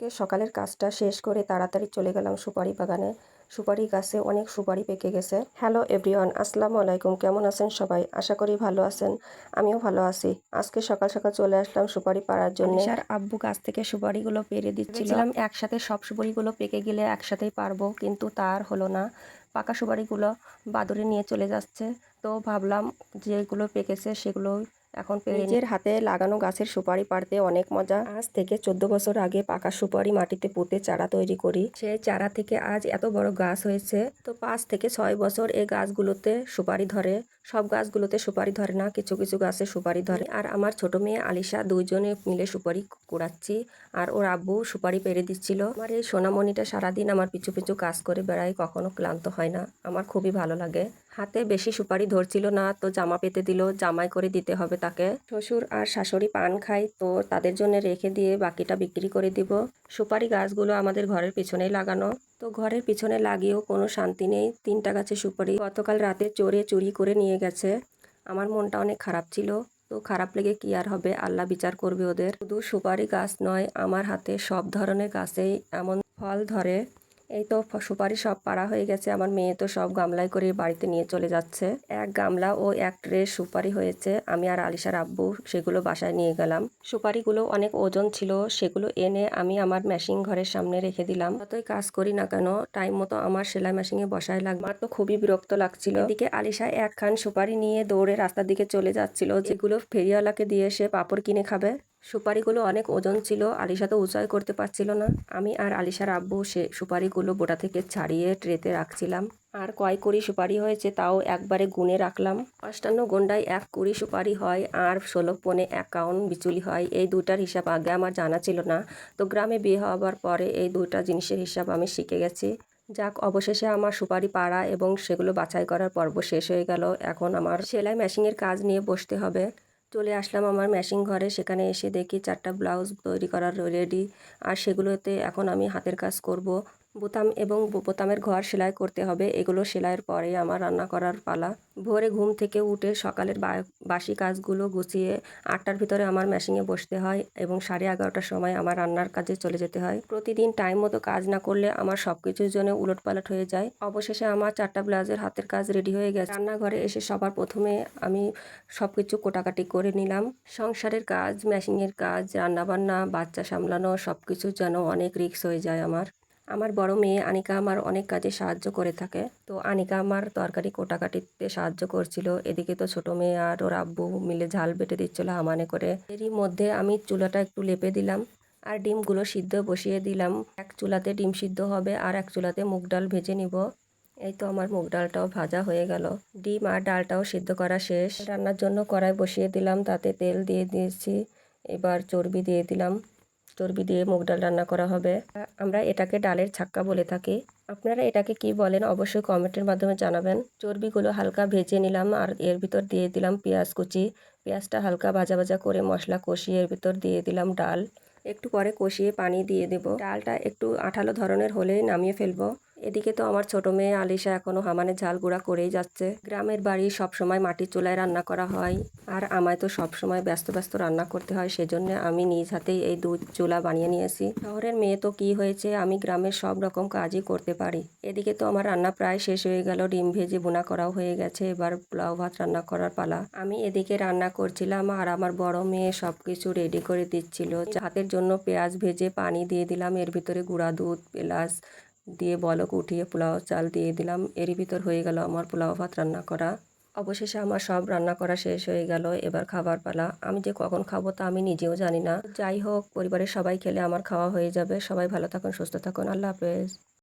সকালের কাজটা শেষ করে তাড়াতাড়ি চলে গেলাম সুপারি বাগানে। সুপারি গাছে অনেক সুপারি পেকে গেছে। হ্যালো এভরিওয়ান, আসসালামু আলাইকুম। কেমন আছেন সবাই? আশা করি ভালো আছেন। আমিও ভালো আছি। আজকে সকাল সকাল চলে আসলাম সুপারি পাড়ার জন্য। আর আব্বু গাছ থেকে সুপারিগুলো পেরে দিচ্ছিলাম একসাথে সব সুপারিগুলো পেকে গেলে একসাথেই পারবো, কিন্তু তার হলো না। পাকা সুপারিগুলো বাদুড়ে নিয়ে চলে যাচ্ছে। তো ভাবলাম যেগুলো পেকেছে সেগুলো এখন নিজের হাতে লাগানো গাছের সুপারি পাড়তে অনেক মজা। আজ থেকে 14 বছর আগে পাকা সুপারি মাটিতে পুঁতে চারা তৈরি করি। সেই চারা থেকে আজ এত বড় গাছ হয়েছে। তো 5 থেকে 6 বছর এই গাছগুলোতে সুপারি ধরে। সব গাছগুলোতে সুপারি ধরে না, কিছু কিছু গাছে সুপারি ধরে। আর আমার ছোট মেয়ে আলিশা দুইজনে মিলে সুপারি কুড়াচ্ছি, আর ওর আব্বু সুপারি পেরে দিচ্ছিল। আমার এই সোনামণিটা সারাদিন আমার পিছু পিছু কাজ করে বেড়ায়, কখনো ক্লান্ত হয় না। আমার খুবই ভালো লাগে। হাতে বেশি সুপারি ধরছিল না, তো জামা পেতে দিল, জামাই করে দিতে হবে তাকে। শ্বশুর আর শাশুড়ি পান খায়, তো তাদের জন্য রেখে দিয়ে বাকিটা বিক্রি করে দিব। সুপারি গাছগুলো আমাদের ঘরের পিছনেই লাগানো। তো ঘরের পিছনে লাগিয়েও কোনো শান্তি নেই। 3টা গাছে সুপারি গতকাল রাতে চোরে চুরি করে নিয়ে গেছে। আমার মনটা অনেক খারাপ ছিল। তো খারাপ লেগে কি আর হবে, আল্লাহ বিচার করবে ওদের। শুধু সুপারি গাছ নয়, আমার হাতে সব ধরনের গাছেই এমন ফল ধরে। এই তো সুপারি সব পাড়া হয়ে গেছে। আমার মেয়ে তো সব গামলায় করে বাড়িতে নিয়ে চলে যাচ্ছে। এক গামলা ও এক ট্রে সুপারি হয়েছে। আমি আর আলিশার আব্বু সেগুলো বাসায় নিয়ে গেলাম। সুপারিগুলো অনেক ওজন ছিল, সেগুলো এনে আমি আমার মেশিন ঘরের সামনে রেখে দিলাম। যতই কাজ করি না কেন, টাইম মতো আমার সেলাই মেশিনে বসায় লাগবে। আমার তো খুবই বিরক্ত লাগছিল। এদিকে আলিশা একখান সুপারি নিয়ে দৌড়ে রাস্তার দিকে চলে যাচ্ছিল, যেগুলো ফেরিওয়ালাকে দিয়ে সে পাঁপড় কিনে খাবে। সুপারিগুলো অনেক ওজন ছিল, আলিশা তো উঁচাই করতে পারছিল না। আমি আর আলিশার আব্বু সে সুপারিগুলো বোটা থেকে ছাড়িয়ে ট্রেতে রাখছিলাম। আর কয় কুড়ি সুপারি হয়েছে তাও একবারে গুনে রাখলাম। 58 গন্ডায় 1 কুড়ি সুপারি হয়, আর 16 পনে 51 বিচুলি হয়। এই দুটার হিসাব আগে আমার জানা ছিল না। তো গ্রামে বিয়ে হওয়ার পরে এই দুটা জিনিসের হিসাব আমি শিখে গেছি। যাক, অবশেষে আমার সুপারি পাড়া এবং সেগুলো বাছাই করার পর্ব শেষ হয়ে গেল। এখন আমার সেলাই মেশিনের কাজ নিয়ে বসতে হবে। চলে আসলাম আমার মেশিন ঘরে। সেখানে এসে দেখি 4টা ব্লাউজ তৈরি করার রেডি। আর সেগুলোতে এখন আমি হাতের কাজ করব। বোতাম এবং বোতামের ঘর সেলাই করতে হবে। এগুলো সেলাইয়ের পরে আমার রান্না করার পালা। ভোরে ঘুম থেকে উঠে সকালের বাসি কাজগুলো গুছিয়ে 8টার ভিতরে আমার মেশিনে বসতে হয় এবং 11:30টার সময় আমার রান্নার কাজে চলে যেতে হয়। প্রতিদিন টাইম মতো কাজ না করলে আমার সব কিছুর জন্য উলটপালট হয়ে যায়। অবশেষে আমার 4টা ব্লাউজের হাতের কাজ রেডি হয়ে গেছে। রান্নাঘরে এসে সবার প্রথমে আমি সব কিছু কোটাকাটি করে নিলাম। সংসারের কাজ, মেশিনের কাজ, রান্নাবান্না, বাচ্চা সামলানো সব কিছু যেন অনেক রিস্ক হয়ে যায় আমার বড় মেয়ে আনিকা আমার অনেক কাজে সাহায্য করে থাকে। তো আনিকা আমার তরকারি কোটাকাটিতে সাহায্য করছিল। এদিকে তো ছোট মেয়ে আর ওর আব্বু মিলে ঝাল বেটে দিচ্ছিল হামানে করে। এরই মধ্যে আমি চুলাটা একটু লেপে দিলাম আর ডিমগুলো সিদ্ধ বসিয়ে দিলাম। এক চুলাতে ডিম সিদ্ধ হবে আর এক চুলাতে মুগ ডাল ভেজে নিব। এই তো আমার মুগ ডালটাও ভাজা হয়ে গেল। ডিম আর ডালটাও সিদ্ধ করা শেষ। রান্নার জন্য কড়াই বসিয়ে দিলাম, তাতে তেল দিয়ে দিয়েছি। এবার চর্বি দিয়ে দিলাম। চর্বি দিয়ে মুগ ডাল রান্না করা হবে। আমরা এটাকে ডালের ছাক্কা বলে থাকি। আপনারা এটাকে কি বলেন অবশ্যই কমেন্টের মাধ্যমে জানাবেন। চর্বিগুলো হালকা ভেজে নিলাম আর এর ভিতর দিয়ে দিলাম পেঁয়াজ কুচি। পেঁয়াজটা হালকা ভাজা ভাজা করে মশলা কষিয়ে এর ভিতর দিয়ে দিলাম ডাল। একটু পরে কষিয়ে পানি দিয়ে দেব। ডালটা একটু আঠালো ধরনের হলেই নামিয়ে ফেলবো। এদিকে তো আমার ছোট মেয়ে আলিশা এখনো হামানে ঝাল গুঁড়া করেই যাচ্ছে। গ্রামের বাড়ি সবসময় মাটির চুলায় রান্না করা হয়, আর আমায় তো সবসময় ব্যস্ত ব্যস্ত রান্না করতে হয়। সেজন্য আমি নিজ হাতেই এই দুধ চুলা বানিয়ে নিয়েছি। শহরের মেয়ে তো কি হয়েছে, আমি গ্রামের সব রকম কাজই করতে পারি। এদিকে তো আমার রান্না প্রায় শেষ হয়ে গেল। ডিম ভেজে ভুনা করাও হয়ে গেছে। এবার পোলাও ভাত রান্না করার পালা। আমি এদিকে রান্না করছিলাম আর আমার বড় মেয়ে সবকিছু রেডি করে দিচ্ছিল। ভাতের জন্য পেঁয়াজ ভেজে পানি দিয়ে দিলাম, এর ভিতরে গুঁড়া দুধ এলাচ দিয়ে বলক উঠিয়ে পোলাও চাল দিয়ে দিলাম। এরই ভিতর হয়ে গেল আমার পোলাও ভাত রান্না করা। অবশেষে আমার সব রান্না করা শেষ হয়ে গেল। এবার খাবার পালা। আমি যে কখন খাবো তা আমি নিজেও জানি না। যাই হোক, পরিবারের সবাই খেলে আমার খাওয়া হয়ে যাবে। সবাই ভালো থাকুন, সুস্থ থাকুন। আল্লাহ হাফেজ।